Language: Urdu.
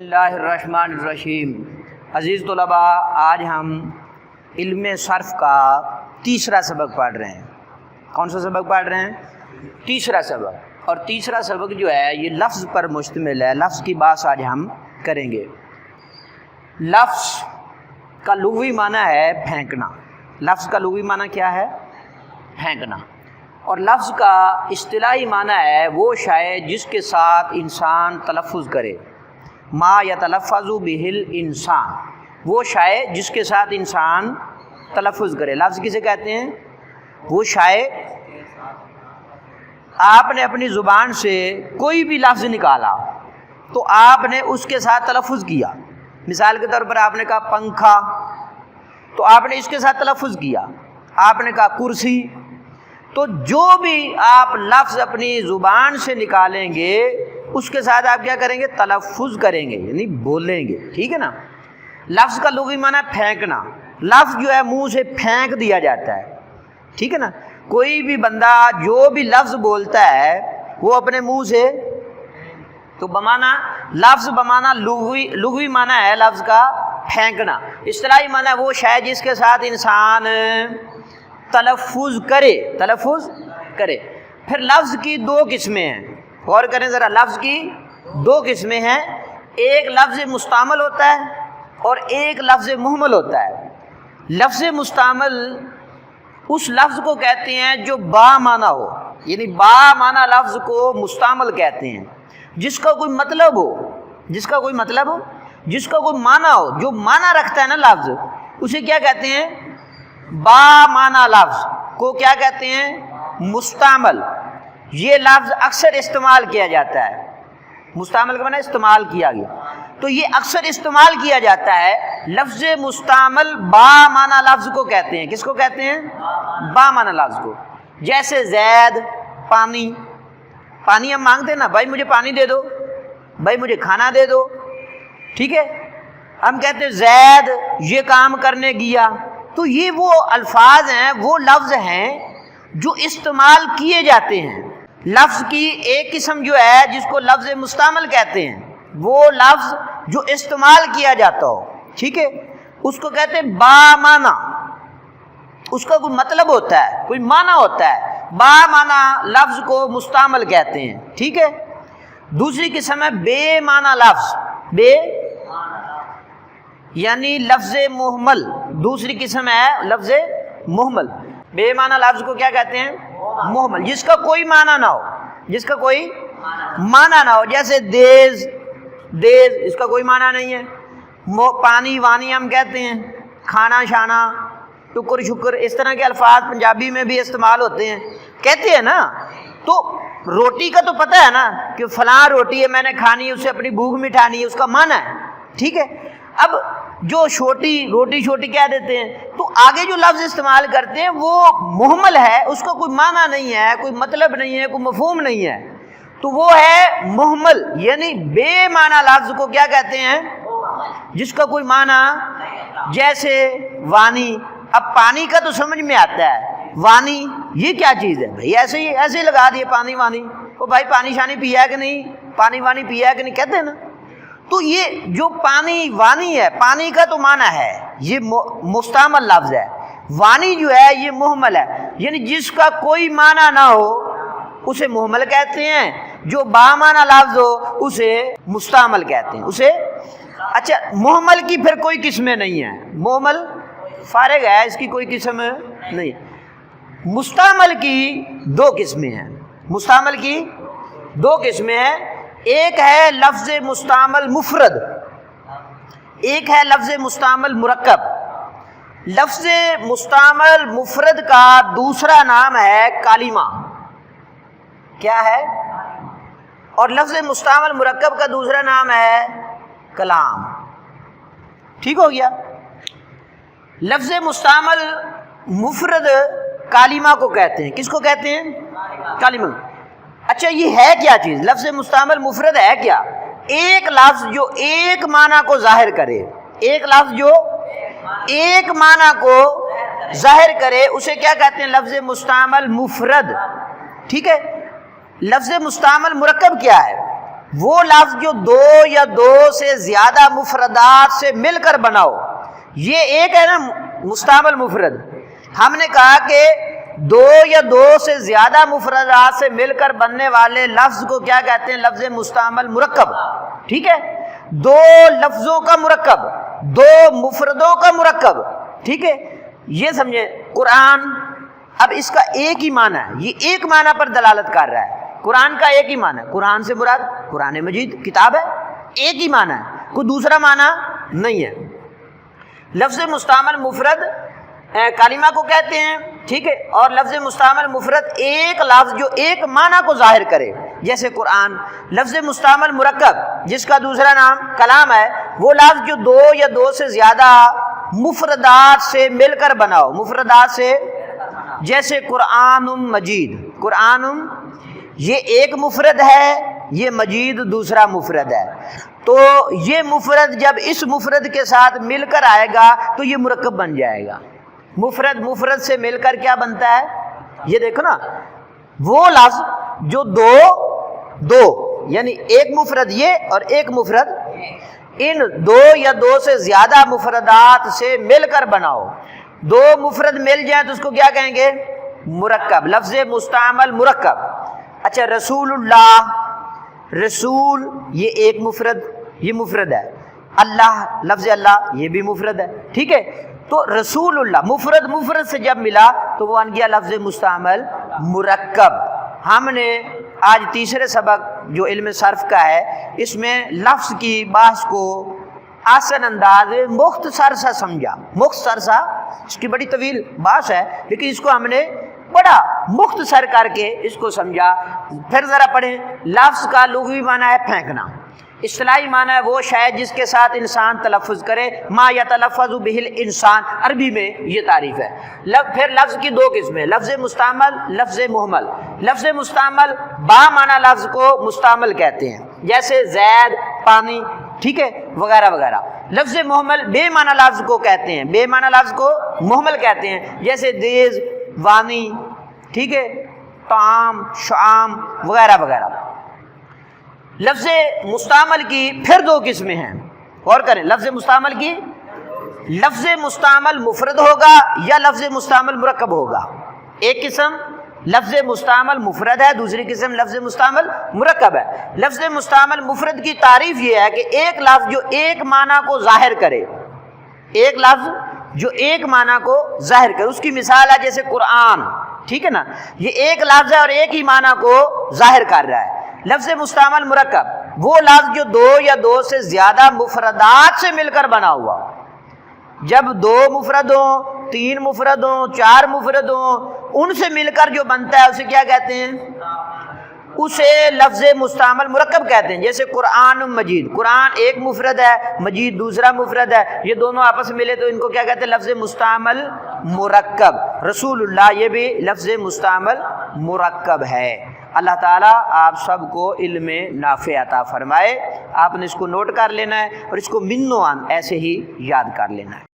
اللہ الرحمن الرحیم۔ عزیز طلباء، آج ہم علم صرف کا تیسرا سبق پڑھ رہے ہیں۔ کون سا سبق پڑھ رہے ہیں؟ تیسرا سبق۔ اور تیسرا سبق جو ہے یہ لفظ پر مشتمل ہے۔ لفظ کی بات آج ہم کریں گے۔ لفظ کا لغوی معنی ہے پھینکنا۔ لفظ کا لغوی معنی کیا ہے؟ پھینکنا۔ اور لفظ کا اصطلاحی معنی ہے وہ شے جس کے ساتھ انسان تلفظ کرے۔ ما یتلفظ بہ الانسان، وہ شے جس کے ساتھ انسان تلفظ کرے۔ لفظ کسے کہتے ہیں؟ وہ شے آپ نے اپنی زبان سے کوئی بھی لفظ نکالا تو آپ نے اس کے ساتھ تلفظ کیا۔ مثال کے طور پر آپ نے کہا پنکھا، تو آپ نے اس کے ساتھ تلفظ کیا۔ آپ نے کہا کرسی، تو جو بھی آپ لفظ اپنی زبان سے نکالیں گے اس کے ساتھ آپ کیا کریں گے؟ تلفظ کریں گے، یعنی بولیں گے۔ ٹھیک ہے نا؟ لفظ کا لغوی معنی پھینکنا۔ لفظ جو ہے منہ سے پھینک دیا جاتا ہے۔ ٹھیک ہے نا؟ کوئی بھی بندہ جو بھی لفظ بولتا ہے وہ اپنے منہ سے، تو بمانا لفظ بمانا لغوی معنی ہے لفظ کا پھینکنا۔ اصطلاحی معنی ہے وہ شے جس کے ساتھ انسان تلفظ کرے۔ پھر لفظ کی دو قسمیں ہیں، غور کریں ذرا۔ لفظ کی دو قسمیں ہیں، ایک لفظ مستعمل ہوتا ہے اور ایک لفظ مہمل ہوتا ہے۔ لفظ مستعمل اس لفظ کو کہتے ہیں جو با معنی ہو، یعنی با معنی لفظ کو مستعمل کہتے ہیں، جس کا کوئی مطلب ہو، جس کا کوئی معنی ہو، جو معنی رکھتا ہے نا لفظ، اسے کیا کہتے ہیں؟ با معنی لفظ کو کیا کہتے ہیں؟ مستعمل۔ یہ لفظ اکثر استعمال کیا جاتا ہے۔ مستعمل کا معنی استعمال کیا گیا، تو یہ اکثر استعمال کیا جاتا ہے۔ لفظ مستعمل با معنی لفظ کو کہتے ہیں۔ کس کو کہتے ہیں؟ با معنی لفظ کو۔ جیسے زید، پانی ہم مانگتے ہیں نا، بھائی مجھے پانی دے دو، بھائی مجھے کھانا دے دو۔ ٹھیک ہے؟ ہم کہتے ہیں زید یہ کام کرنے گیا، تو یہ وہ الفاظ ہیں، وہ لفظ ہیں جو استعمال کیے جاتے ہیں۔ لفظ کی ایک قسم جو ہے جس کو لفظ مستعمل کہتے ہیں، وہ لفظ جو استعمال کیا جاتا ہو، ٹھیک ہے، اس کو کہتے ہیں با معنی۔ اس کا کوئی مطلب ہوتا ہے، کوئی معنی ہوتا ہے۔ با معنی لفظ کو مستعمل کہتے ہیں۔ ٹھیک ہے؟ دوسری قسم ہے بے معنی لفظ، یعنی لفظ مہمل۔ دوسری قسم ہے لفظ مہمل۔ بے معنی لفظ کو کیا کہتے ہیں؟ مہمل، جس کا کوئی معنی نہ ہو، جس کا کوئی معنی نہ ہو۔ جیسے دیز، اس کا کوئی معنی نہیں ہے۔ پانی وانی ہم کہتے ہیں، کھانا شانا، ٹکر شکر، اس طرح کے الفاظ پنجابی میں بھی استعمال ہوتے ہیں، کہتے ہیں نا۔ تو روٹی کا تو پتہ ہے نا کہ فلاں روٹی ہے، میں نے کھانی، اسے اپنی بھوک مٹھانی ہے، اس کا معنی ہے۔ ٹھیک ہے؟ اب جو روٹی کہہ دیتے ہیں، تو آگے جو لفظ استعمال کرتے ہیں وہ مہمل ہے، اس کا کوئی معنی نہیں ہے، کوئی مطلب نہیں ہے، کوئی مفہوم نہیں ہے، تو وہ ہے مہمل۔ یعنی بے معنی لفظ کو کیا کہتے ہیں؟ جس کا کوئی معنی، جیسے وانی۔ اب پانی کا تو سمجھ میں آتا ہے، وانی یہ کیا چیز ہے؟ بھائی ایسے ہی لگا دیے پانی وانی، وہ بھائی پانی شانی پیا ہے کہ نہیں، پانی وانی پیا ہے کہ نہیں، کہتے ہیں نا۔ تو یہ جو پانی وانی ہے، پانی کا تو معنی ہے، یہ مستعمل لفظ ہے۔ وانی جو ہے یہ مہمل ہے، یعنی جس کا کوئی معنی نہ ہو اسے مہمل کہتے ہیں، جو با معنی لفظ ہو اسے مستعمل کہتے ہیں۔ اچھا، مہمل کی پھر کوئی قسمیں نہیں ہیں، مہمل فارغ ہے، اس کی کوئی قسم نہیں۔ مستعمل کی دو قسمیں ہیں، مستعمل کی دو قسمیں ہیں۔ ایک ہے لفظ مستعمل مفرد، ایک ہے لفظ مستعمل مرکب۔ لفظ مستعمل مفرد کا دوسرا نام ہے کلمہ۔ کیا ہے؟ اور لفظ مستعمل مرکب کا دوسرا نام ہے کلام۔ ٹھیک ہو گیا؟ لفظ مستعمل مفرد کلمہ کو کہتے ہیں۔ کس کو کہتے ہیں؟ کلمہ۔ اچھا، یہ ہے کیا چیز؟ لفظ مستعمل مفرد ہے کیا؟ ایک لفظ جو ایک معنی کو ظاہر کرے، ایک لفظ جو ایک معنی کو ظاہر کرے اسے کیا کہتے ہیں؟ لفظ مستعمل مفرد۔ ٹھیک ہے؟ لفظ مستعمل مرکب کیا ہے؟ وہ لفظ جو دو یا دو سے زیادہ مفردات سے مل کر بناؤ. یہ ایک ہے نا مستعمل مفرد. ہم نے کہا کہ دو یا دو سے زیادہ مفردات سے مل کر بننے والے لفظ کو کیا کہتے ہیں؟ لفظ مستعمل مرکب. ٹھیک ہے، دو لفظوں کا مرکب، دو مفردوں کا مرکب. ٹھیک ہے، یہ سمجھے. قرآن اب اس کا ایک ہی معنی ہے، یہ ایک معنی پر دلالت کر رہا ہے. قرآن کا ایک ہی معنی ہے. قرآن سے مراد قرآن مجید کتاب ہے، ایک ہی معنی ہے، کوئی دوسرا معنی نہیں ہے. لفظ مستعمل مفرد کلمہ کو کہتے ہیں. ٹھیک ہے، اور لفظ مستعمل مفرد ایک لفظ جو ایک معنی کو ظاہر کرے، جیسے قرآن. لفظ مستعمل مرکب جس کا دوسرا نام کلام ہے، وہ لفظ جو دو یا دو سے زیادہ مفردات سے مل کر بناؤ. مفردات سے، جیسے قرآن مجید. قرآن یہ ایک مفرد ہے، یہ مجید دوسرا مفرد ہے. تو یہ مفرد جب اس مفرد کے ساتھ مل کر آئے گا تو یہ مرکب بن جائے گا. مفرد مفرد سے مل کر کیا بنتا ہے؟ یہ دیکھو نا، وہ لفظ جو دو یعنی ایک مفرد یہ اور ایک مفرد، ان دو یا دو سے زیادہ مفردات سے مل کر بناؤ. دو مفرد مل جائیں تو اس کو کیا کہیں گے؟ مرکب. لفظ مستعمل مرکب. اچھا، رسول اللہ، رسول یہ ایک مفرد، یہ مفرد ہے. اللہ، لفظ اللہ یہ بھی مفرد ہے. ٹھیک ہے، تو رسول اللہ مفرد مفرد سے جب ملا تو وہ بن گیا لفظ مستعمل مرکب. ہم نے آج تیسرے سبق جو علم صرف کا ہے، اس میں لفظ کی بحث کو آسان انداز میں مختصر سا سمجھا. مختصر سا، اس کی بڑی طویل بحث ہے لیکن اس کو ہم نے بڑا مختصر کر کے اس کو سمجھا. پھر ذرا پڑھیں. لفظ کا لغوی معنی ہے پھینکنا. اصطلاحی معنی ہے وہ شے جس کے ساتھ انسان تلفظ کرے. ما یتلفظ بہ الانسان، عربی میں یہ تعریف ہے. پھر لفظ کی دو قسمیں، لفظ مستعمل، لفظ محمل. لفظ مستعمل با معنی لفظ کو مستعمل کہتے ہیں، جیسے زید، پانی، ٹھیک ہے، وغیرہ وغیرہ. لفظ محمل بے معنی لفظ کو کہتے ہیں، بے معنی لفظ کو محمل کہتے ہیں، جیسے دیز، وانی، ٹھیک ہے، طعام، شعام وغیرہ وغیرہ. لفظ مستعمل کی پھر دو قسمیں ہیں، غور کریں. لفظ مستعمل کی، لفظ مستعمل مفرد ہوگا یا لفظ مستعمل مرکب ہوگا. ایک قسم لفظ مستعمل مفرد ہے، دوسری قسم لفظ مستعمل مرکب ہے. لفظ مستعمل مفرد کی تعریف یہ ہے کہ ایک لفظ جو ایک معنی کو ظاہر کرے، ایک لفظ جو ایک معنی کو ظاہر کرے. اس کی مثال ہے جیسے قرآن. ٹھیک ہے نا، یہ ایک لفظ ہے اور ایک ہی معنی کو ظاہر کر رہا ہے. لفظ مستعمل مرکب وہ لفظ جو دو یا دو سے زیادہ مفردات سے مل کر بنا ہوا. جب دو مفرد ہوں، تین مفرد ہوں، چار مفرد ہوں، ان سے مل کر جو بنتا ہے اسے کیا کہتے ہیں؟ اسے لفظ مستعمل مرکب کہتے ہیں. جیسے قرآن مجید، قرآن ایک مفرد ہے، مجید دوسرا مفرد ہے، یہ دونوں آپس میں ملے تو ان کو کیا کہتے ہیں؟ لفظ مستعمل مرکب. رسول اللہ یہ بھی لفظ مستعمل مرکب ہے. اللہ تعالیٰ آپ سب کو علم نافع عطا فرمائے. آپ نے اس کو نوٹ کر لینا ہے اور اس کو من و عن ایسے ہی یاد کر لینا ہے.